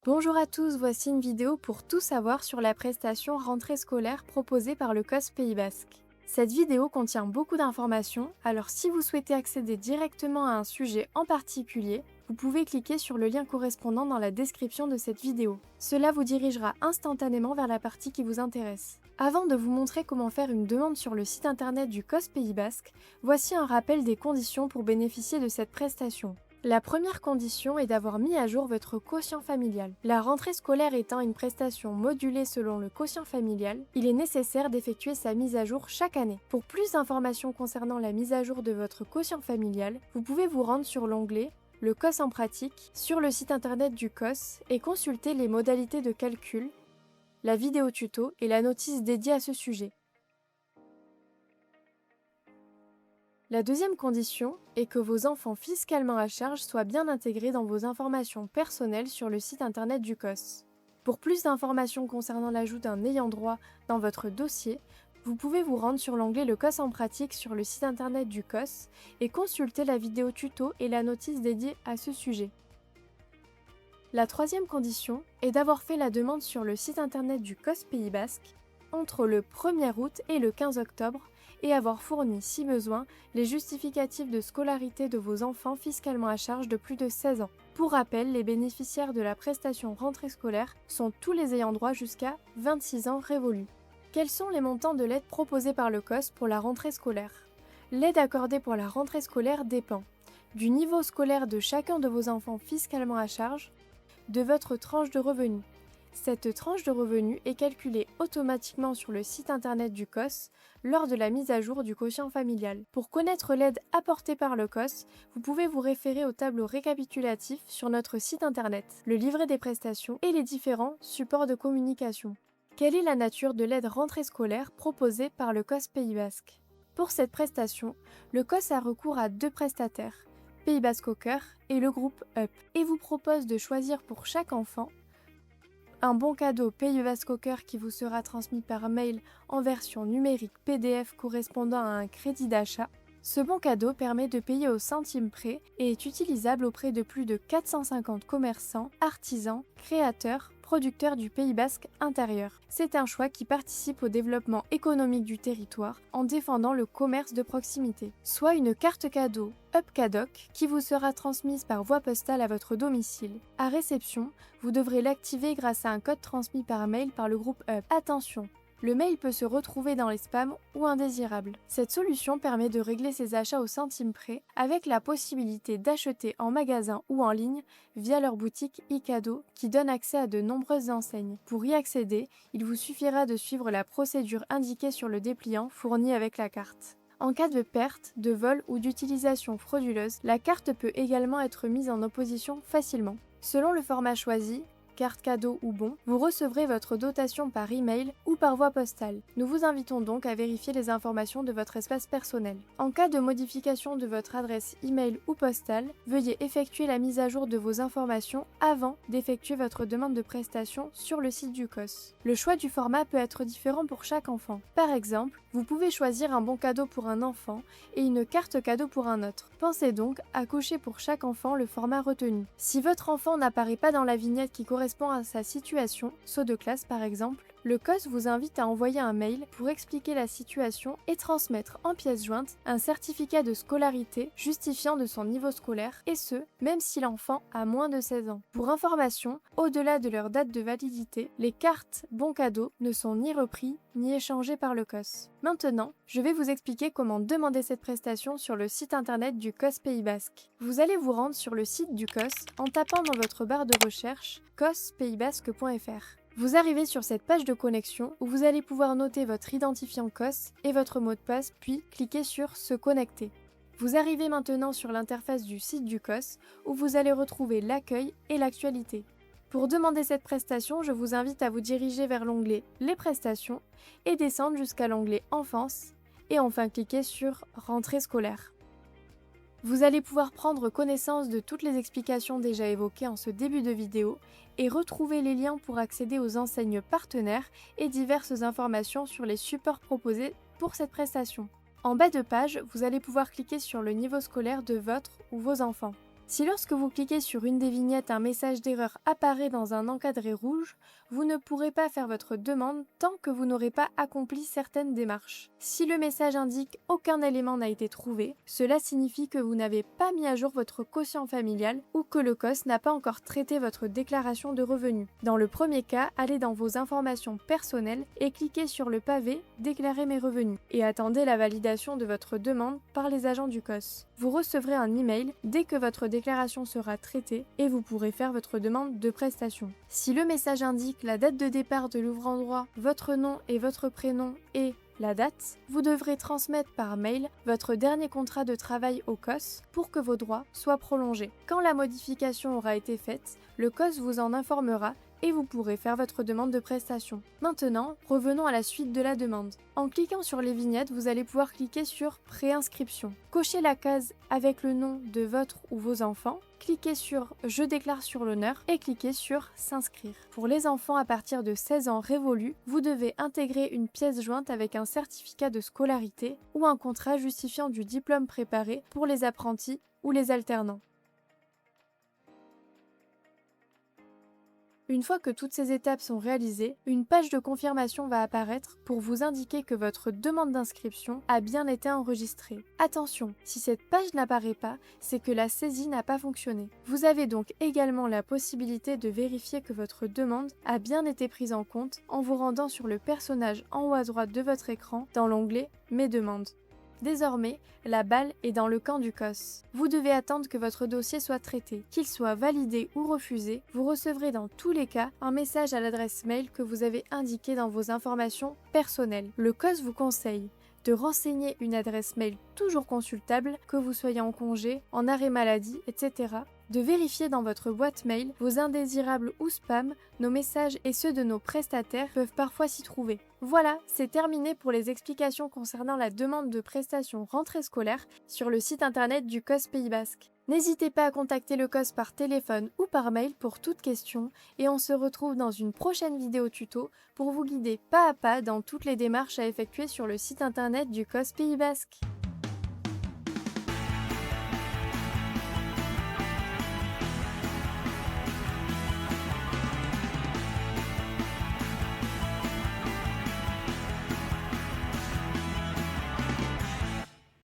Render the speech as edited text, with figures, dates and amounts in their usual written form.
Bonjour à tous, voici une vidéo pour tout savoir sur la prestation rentrée scolaire proposée par le COS Pays Basque. Cette vidéo contient beaucoup d'informations, alors si vous souhaitez accéder directement à un sujet en particulier, vous pouvez cliquer sur le lien correspondant dans la description de cette vidéo. Cela vous dirigera instantanément vers la partie qui vous intéresse. Avant de vous montrer comment faire une demande sur le site internet du COS Pays Basque, voici un rappel des conditions pour bénéficier de cette prestation. La première condition est d'avoir mis à jour votre quotient familial. La rentrée scolaire étant une prestation modulée selon le quotient familial, il est nécessaire d'effectuer sa mise à jour chaque année. Pour plus d'informations concernant la mise à jour de votre quotient familial, vous pouvez vous rendre sur l'onglet Le COS en pratique sur le site internet du COS et consulter les modalités de calcul, la vidéo tuto et la notice dédiée à ce sujet. La deuxième condition est que vos enfants fiscalement à charge soient bien intégrés dans vos informations personnelles sur le site internet du COS. Pour plus d'informations concernant l'ajout d'un ayant droit dans votre dossier, vous pouvez vous rendre sur l'onglet Le COS en pratique sur le site internet du COS et consulter la vidéo tuto et la notice dédiée à ce sujet. La troisième condition est d'avoir fait la demande sur le site internet du COS Pays Basque entre le 1er août et le 15 octobre et avoir fourni, si besoin, les justificatifs de scolarité de vos enfants fiscalement à charge de plus de 16 ans. Pour rappel, les bénéficiaires de la prestation rentrée scolaire sont tous les ayants droit jusqu'à 26 ans révolus. Quels sont les montants de l'aide proposée par le COS pour la rentrée scolaire? L'aide accordée pour la rentrée scolaire dépend du niveau scolaire de chacun de vos enfants fiscalement à charge, de votre tranche de revenus. Cette tranche de revenus est calculée automatiquement sur le site internet du COS lors de la mise à jour du quotient familial. Pour connaître l'aide apportée par le COS, vous pouvez vous référer au tableau récapitulatif sur notre site internet, le livret des prestations et les différents supports de communication. Quelle est la nature de l'aide rentrée scolaire proposée par le COS Pays Basque? Pour cette prestation, le COS a recours à deux prestataires, Pays Basque au Cœur et le groupe UP, et vous propose de choisir pour chaque enfant un bon cadeau Pays Basque au Cœur qui vous sera transmis par mail en version numérique PDF correspondant à un crédit d'achat. Ce bon cadeau permet de payer au centime près et est utilisable auprès de plus de 450 commerçants, artisans, créateurs, producteurs du Pays Basque intérieur. C'est un choix qui participe au développement économique du territoire en défendant le commerce de proximité. Soit une carte cadeau Up Cadoc qui vous sera transmise par voie postale à votre domicile. À réception, vous devrez l'activer grâce à un code transmis par mail par le groupe Up. Attention! Le mail peut se retrouver dans les spams ou indésirables. Cette solution permet de régler ses achats au centime près avec la possibilité d'acheter en magasin ou en ligne via leur boutique e-cadeau qui donne accès à de nombreuses enseignes. Pour y accéder, il vous suffira de suivre la procédure indiquée sur le dépliant fourni avec la carte. En cas de perte, de vol ou d'utilisation frauduleuse, la carte peut également être mise en opposition facilement. Selon le format choisi, carte cadeau ou bon, vous recevrez votre dotation par email ou par voie postale. Nous vous invitons donc à vérifier les informations de votre espace personnel. En cas de modification de votre adresse email ou postale, veuillez effectuer la mise à jour de vos informations avant d'effectuer votre demande de prestation sur le site du COS. Le choix du format peut être différent pour chaque enfant. Par exemple, vous pouvez choisir un bon cadeau pour un enfant et une carte cadeau pour un autre. Pensez donc à cocher pour chaque enfant le format retenu. Si votre enfant n'apparaît pas dans la vignette qui correspond à sa situation, saut de classe par exemple, le COS vous invite à envoyer un mail pour expliquer la situation et transmettre en pièce jointe un certificat de scolarité justifiant de son niveau scolaire, et ce, même si l'enfant a moins de 16 ans. Pour information, au-delà de leur date de validité, les cartes bons cadeaux ne sont ni repris ni échangés par le COS. Maintenant, je vais vous expliquer comment demander cette prestation sur le site internet du COS Pays Basque. Vous allez vous rendre sur le site du COS en tapant dans votre barre de recherche cospaysbasque.fr. Vous arrivez sur cette page de connexion où vous allez pouvoir noter votre identifiant COS et votre mot de passe, puis cliquer sur Se connecter. Vous arrivez maintenant sur l'interface du site du COS où vous allez retrouver l'accueil et l'actualité. Pour demander cette prestation, je vous invite à vous diriger vers l'onglet Les prestations et descendre jusqu'à l'onglet Enfance et enfin cliquer sur Rentrée scolaire. Vous allez pouvoir prendre connaissance de toutes les explications déjà évoquées en ce début de vidéo et retrouver les liens pour accéder aux enseignes partenaires et diverses informations sur les supports proposés pour cette prestation. En bas de page, vous allez pouvoir cliquer sur le niveau scolaire de votre ou vos enfants. Si lorsque vous cliquez sur une des vignettes, un message d'erreur apparaît dans un encadré rouge, vous ne pourrez pas faire votre demande tant que vous n'aurez pas accompli certaines démarches. Si le message indique aucun élément n'a été trouvé, cela signifie que vous n'avez pas mis à jour votre quotient familial ou que le COS n'a pas encore traité votre déclaration de revenus. Dans le premier cas, allez dans vos informations personnelles et cliquez sur le pavé « Déclarer mes revenus » et attendez la validation de votre demande par les agents du COS. Vous recevrez un email dès que votre déclaration sera traitée et vous pourrez faire votre demande de prestation. Si le message indique la date de départ de l'ouvrant-droit, votre nom et votre prénom et la date, vous devrez transmettre par mail votre dernier contrat de travail au COS pour que vos droits soient prolongés. Quand la modification aura été faite, le COS vous en informera et vous pourrez faire votre demande de prestation. Maintenant, revenons à la suite de la demande. En cliquant sur les vignettes, vous allez pouvoir cliquer sur Préinscription. Cochez la case avec le nom de votre ou vos enfants, cliquez sur Je déclare sur l'honneur et cliquez sur S'inscrire. Pour les enfants à partir de 16 ans révolus, vous devez intégrer une pièce jointe avec un certificat de scolarité ou un contrat justifiant du diplôme préparé pour les apprentis ou les alternants. Une fois que toutes ces étapes sont réalisées, une page de confirmation va apparaître pour vous indiquer que votre demande d'inscription a bien été enregistrée. Attention, si cette page n'apparaît pas, c'est que la saisie n'a pas fonctionné. Vous avez donc également la possibilité de vérifier que votre demande a bien été prise en compte en vous rendant sur le personnage en haut à droite de votre écran dans l'onglet « Mes demandes ». Désormais, la balle est dans le camp du COS. Vous devez attendre que votre dossier soit traité. Qu'il soit validé ou refusé, vous recevrez dans tous les cas un message à l'adresse mail que vous avez indiquée dans vos informations personnelles. Le COS vous conseille de renseigner une adresse mail toujours consultable, que vous soyez en congé, en arrêt maladie, etc. De vérifier dans votre boîte mail vos indésirables ou spam, nos messages et ceux de nos prestataires peuvent parfois s'y trouver. Voilà, c'est terminé pour les explications concernant la demande de prestation rentrée scolaire sur le site internet du COS Pays Basque. N'hésitez pas à contacter le COS par téléphone ou par mail pour toute question et on se retrouve dans une prochaine vidéo tuto pour vous guider pas à pas dans toutes les démarches à effectuer sur le site internet du COS Pays Basque.